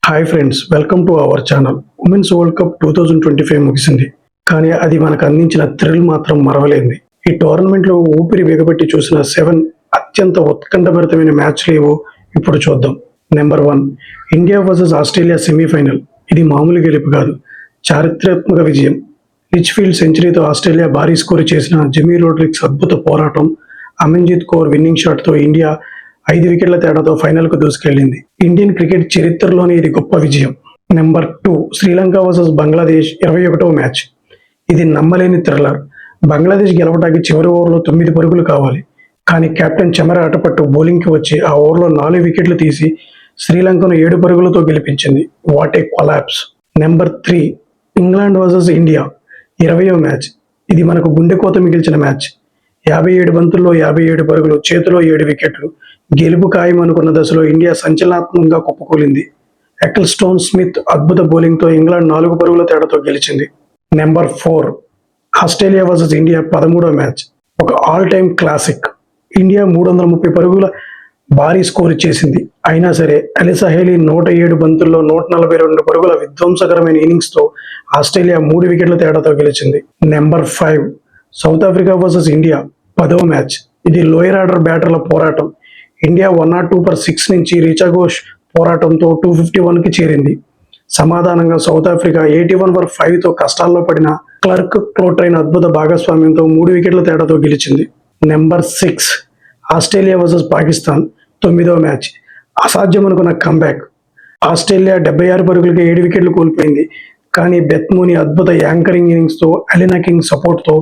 Hi friends, welcome to our channel. Women's world cup 2025 ముగిసింది. కానీ అది మనకు అందించిన థ్రిల్ మాత్రం మరవలేనిది. ఈ టోర్నమెంట్లో ఊపిరి బిగబెట్టి చూసిన 7 అత్యంత ఉత్కంఠభరితమైన మ్యాచ్లు ఏవో ఇప్పుడు చూద్దాం. Number 1, India versus Australia semi-final. ఇది మామూలు గెలుపు కాదు, చారిత్రాత్మక విజయం. లిచ్ఫీల్డ్ సెంచరీతో ఆస్ట్రేలియా భారీ స్కోర్ చేసిన జెమీ రోడ్రిగ్స్ అద్భుత పోరాటం, అమన్జీత్ కౌర్ విన్నింగ్ షాట్తో ఇండియా 5 వికెట్ల తేడాతో ఫైనల్కు దూసుకెళ్లింది. ఇండియన్ క్రికెట్ చరిత్రలోనే ఇది గొప్ప విజయం. నెంబర్ 2, శ్రీలంక వర్సెస్ బంగ్లాదేశ్ 21వ మ్యాచ్. ఇది నమ్మలేని థ్రిల్లర్. బంగ్లాదేశ్ గెలవడానికి చివరి ఓవర్లో 9 పరుగులు కావాలి. కానీ కెప్టెన్ చెమర అటపట్టు బౌలింగ్కి వచ్చి ఆ ఓవర్లో 4 వికెట్లు తీసి శ్రీలంకను 7 పరుగులతో గెలిపించింది. What a collapse. Number 3, England versus India 20వ మ్యాచ్. ఇది మనకు గుండెకోత మిగిల్చిన మ్యాచ్. 57 బంతుల్లో 57 పరుగులు, చేతిలో 7 వికెట్లు. గెలుపు ఖాయం అనుకున్న దశలో ఇండియా సంచలనాత్మకంగా కుప్పకూలింది. ఎక్కిల్స్టోన్ స్మిత్ అద్భుత బౌలింగ్తో ఇంగ్లాండ్ 4 పరుగుల తేడాతో గెలిచింది. నెంబర్ 4, ఆస్ట్రేలియా వర్సెస్ ఇండియా 13వ మ్యాచ్. ఒక ఆల్ టైమ్ క్లాసిక్. ఇండియా 330 పరుగుల భారీ స్కోర్ చేసింది. అయినా సరే అలిసా హేలీ 107 బంతుల్లో 142 పరుగుల విధ్వంసకరమైన ఇన్నింగ్స్తో ఆస్ట్రేలియా 3 వికెట్ల తేడాతో గెలిచింది. Number 5, south Africa versus India 10వ మ్యాచ్. ఇది లోయర్ ఆర్డర్ బ్యాటర్ల పోరాటం. ఇండియా 102/6 నుంచి రిచా ఘోష్ పోరాటంతో 251కి చేరింది. సమాధానంగా సౌత్ ఆఫ్రికా 81/5తో కష్టాల్లో పడిన క్లర్క్ క్లోట్రైన్ అద్భుత భాగస్వామ్యంతో 3 వికెట్ల తేడాతో గెలిచింది. నెంబర్ 6, ఆస్ట్రేలియా వర్సెస్ పాకిస్తాన్ 9వ మ్యాచ్. అసాధ్యం అనుకున్న కంబ్యాక్. ఆస్ట్రేలియా 76 పరుగులకి 7 వికెట్లు కోల్పోయింది. కానీ బెత్ మూనీ అద్భుత యాంకరింగ్ ఇన్నింగ్స్తో అలీనా కింగ్ సపోర్ట్తో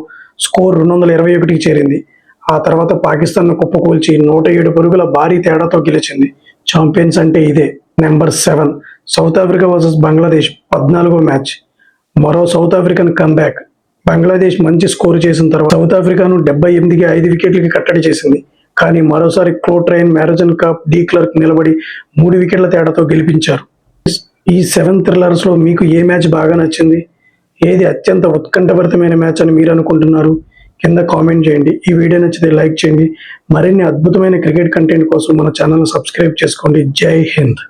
స్కోర్ 221కి చేరింది. ఆ తర్వాత పాకిస్తాన్ను కుప్పకూల్చి 107 పరుగుల భారీ తేడాతో గెలిచింది. ఛాంపియన్స్ అంటే ఇదే. Number 7, South Africa versus Bangladesh 14వ మ్యాచ్. మరో సౌత్ ఆఫ్రికన్ కంబ్యాక్. బంగ్లాదేశ్ మంచి స్కోర్ చేసిన తర్వాత సౌత్ ఆఫ్రికాను 78కి 5 వికెట్లకి కట్టడి చేసింది. కానీ మరోసారి క్లోట్రైన్, మ్యారజన్ కాప్, డి క్లర్క్ నిలబడి 3 వికెట్ల తేడాతో గెలిపించారు. ఈ 7 థ్రిల్లర్స్లో మీకు ఏ మ్యాచ్ బాగా నచ్చింది? ఏది అత్యంత ఉత్కంఠభరితమైన మ్యాచ్ అని మీరు అనుకుంటున్నారు? కింద కామెంట్ చేయండి. ఈ వీడియో నచ్చితే లైక్ చేయండి. మరిన్ని అద్భుతమైన క్రికెట్ కంటెంట్ కోసం మన ఛానల్ని సబ్స్క్రైబ్ చేసుకోండి. జై హింద్.